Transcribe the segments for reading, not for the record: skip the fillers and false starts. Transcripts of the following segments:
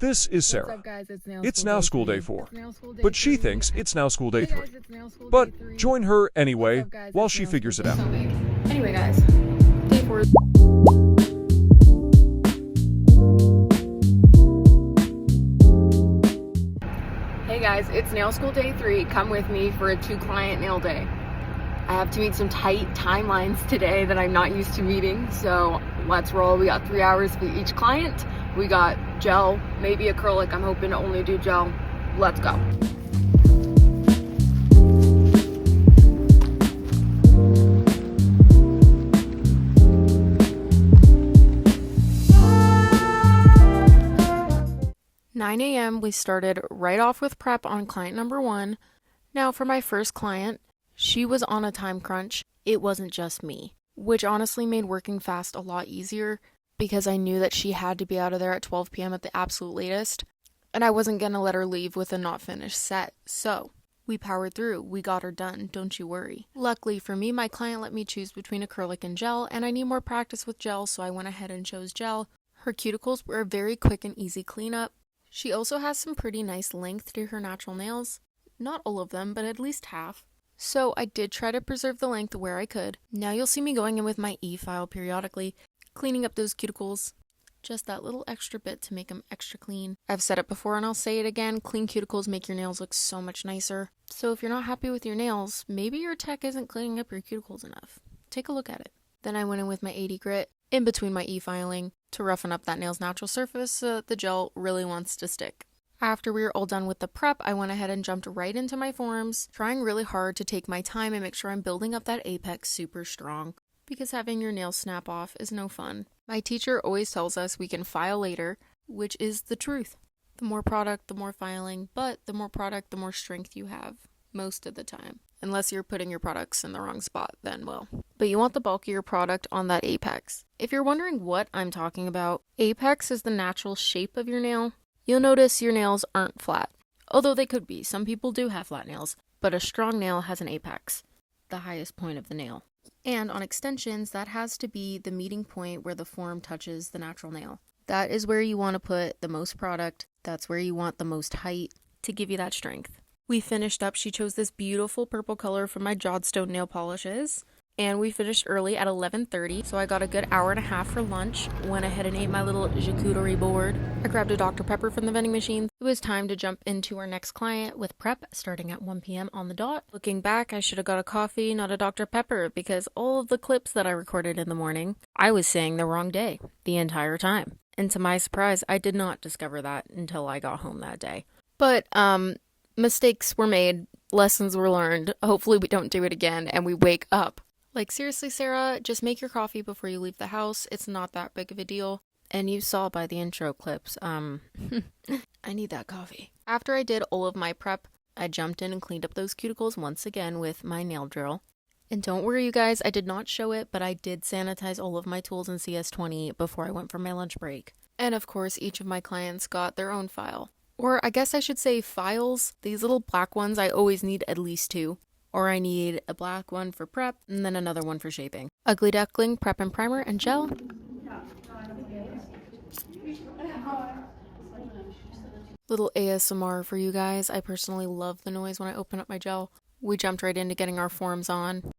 This is What's Sarah. up, guys? It's now school day 4, but she thinks it's now school day Hey 3. guys, it's now school But day 3. join her What's anyway up, guys? while It's she now figures it school out. day 3. Anyway, guys, day 4. Hey guys, it's nail school day 3. Come with me for a 2-client nail day. I have to meet some tight timelines today that I'm not used to meeting, so let's roll. We got 3 hours for each client. We got gel, maybe acrylic. I'm hoping to only do gel. Let's go. "9 a.m. we started right off with prep on client number 1. Now for my first client, she was on a time crunch. It wasn't just me, which honestly made working fast a lot easier because I knew that she had to be out of there at 12 p.m. at the absolute latest, and I wasn't gonna let her leave with a not finished set. So we powered through. We got her done, don't you worry. Luckily for me, my client let me choose between acrylic and gel, and I need more practice with gel, so I went ahead and chose gel. Her cuticles were a very quick and easy cleanup. She also has some pretty nice length to her natural nails. Not all of them, but at least half. So I did try to preserve the length where I could. Now you'll see me going in with my E-file periodically, cleaning up those cuticles. Just that little extra bit to make them extra clean. I've said it before and I'll say it again, clean cuticles make your nails look so much nicer. So if you're not happy with your nails, maybe your tech isn't cleaning up your cuticles enough. Take a look at it. Then I went in with my 80 grit in between my E-filing to roughen up that nail's natural surface so that the gel really wants to stick. After we were all done with the prep, I went ahead and jumped right into my forms, trying really hard to take my time and make sure I'm building up that apex super strong, because having your nails snap off is no fun. My teacher always tells us we can file later, which is the truth. The more product, the more filing, but the more product, the more strength you have, most of the time. Unless you're putting your products in the wrong spot, then well. But you want the bulkier product on that apex. If you're wondering what I'm talking about, apex is the natural shape of your nail. You'll notice your nails aren't flat, although they could be. Some people do have flat nails, but a strong nail has an apex, the highest point of the nail. And on extensions, that has to be the meeting point where the form touches the natural nail. That is where you want to put the most product. That's where you want the most height to give you that strength. We finished up. She chose this beautiful purple color from my Jodstone nail polishes. And we finished early at 11:30, so I got a good hour and a half for lunch. Went ahead and ate my little charcuterie board. I grabbed a Dr. Pepper from the vending machine. It was time to jump into our next client with prep, starting at 1 p.m. on the dot. Looking back, I should have got a coffee, not a Dr. Pepper, because all of the clips that I recorded in the morning, I was saying the wrong day the entire time. And to my surprise, I did not discover that until I got home that day. But, mistakes were made, lessons were learned. Hopefully we don't do it again and we wake up. Like, seriously, Sarah, just make your coffee before you leave the house. It's not that big of a deal. And you saw by the intro clips, I need that coffee. After I did all of my prep, I jumped in and cleaned up those cuticles once again with my nail drill. And don't worry, you guys, I did not show it, but I did sanitize all of my tools in CS20 before I went for my lunch break. And of course, each of my clients got their own file. Or I guess I should say files. These little black ones, I always need at least 2. Or I need a black one for prep, and then another one for shaping. Ugly Duckling, prep and primer, and gel. Little ASMR for you guys. I personally love the noise when I open up my gel. We jumped right into getting our forms on,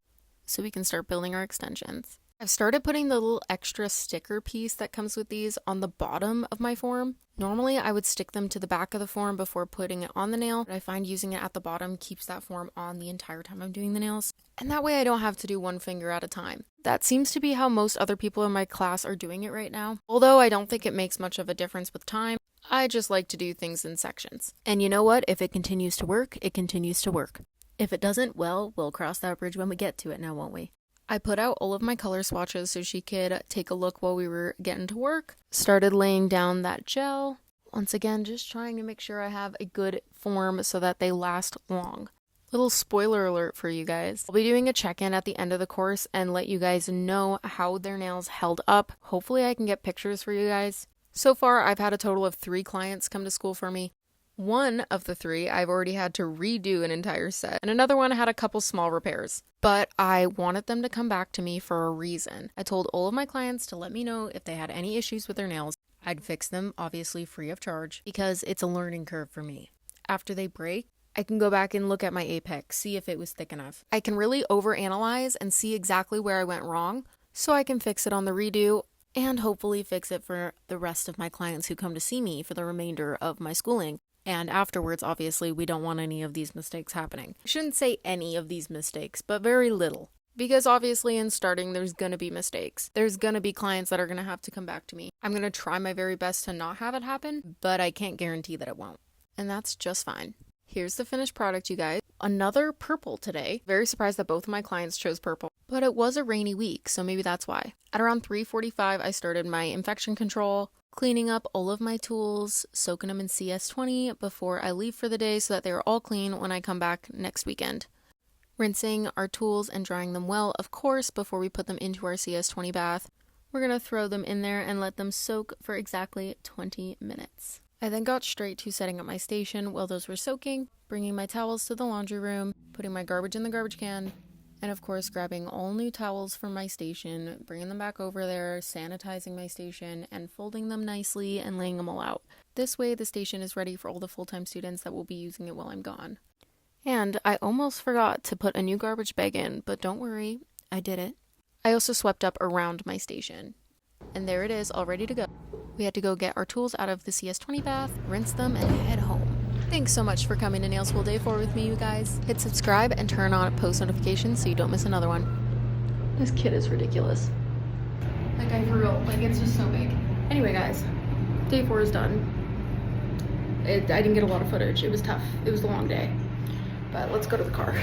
so we can start building our extensions. I've started putting the little extra sticker piece that comes with these on the bottom of my form. Normally, I would stick them to the back of the form before putting it on the nail, but I find using it at the bottom keeps that form on the entire time I'm doing the nails. And that way I don't have to do one finger at a time. That seems to be how most other people in my class are doing it right now. Although I don't think it makes much of a difference with time, I just like to do things in sections. And you know what? If it continues to work, it continues to work. If it doesn't, well, we'll cross that bridge when we get to it now, won't we? I put out all of my color swatches so she could take a look while we were getting to work. Started laying down that gel. Once again, just trying to make sure I have a good form so that they last long. Little spoiler alert for you guys. I'll be doing a check-in at the end of the course and let you guys know how their nails held up. Hopefully I can get pictures for you guys. So far, I've had a total of 3 clients come to school for me. One of the 3, I've already had to redo an entire set, and another one had a couple small repairs. But I wanted them to come back to me for a reason. I told all of my clients to let me know if they had any issues with their nails. I'd fix them, obviously free of charge, because it's a learning curve for me. After they break, I can go back and look at my apex, see if it was thick enough. I can really overanalyze and see exactly where I went wrong, so I can fix it on the redo and hopefully fix it for the rest of my clients who come to see me for the remainder of my schooling. And afterwards, obviously, we don't want any of these mistakes happening. I shouldn't say any of these mistakes, but very little. Because obviously in starting, there's gonna be mistakes. There's gonna be clients that are gonna have to come back to me. I'm gonna try my very best to not have it happen, but I can't guarantee that it won't. And that's just fine. Here's the finished product, you guys. Another purple today. Very surprised that both of my clients chose purple. But it was a rainy week, so maybe that's why. At around 3:45, I started my infection control, cleaning up all of my tools, soaking them in CS20 before I leave for the day so that they're all clean when I come back next weekend. Rinsing our tools and drying them well, of course, before we put them into our CS20 bath. We're going to throw them in there and let them soak for exactly 20 minutes. I then got straight to setting up my station while those were soaking, bringing my towels to the laundry room, putting my garbage in the garbage can, and of course grabbing all new towels from my station, bringing them back over there, sanitizing my station, and folding them nicely and laying them all out. This way the station is ready for all the full-time students that will be using it while I'm gone. And I almost forgot to put a new garbage bag in, but don't worry, I did it. I also swept up around my station. And there it is, all ready to go. We had to go get our tools out of the CS20 bath, rinse them, and head home. Thanks so much for coming to Nail School Day 4 with me, you guys. Hit subscribe and turn on post notifications so you don't miss another one. This kid is ridiculous. That guy for real, like it's just so big. Anyway guys, day 4 is done. I didn't get a lot of footage, it was tough. It was a long day. But let's go to the car.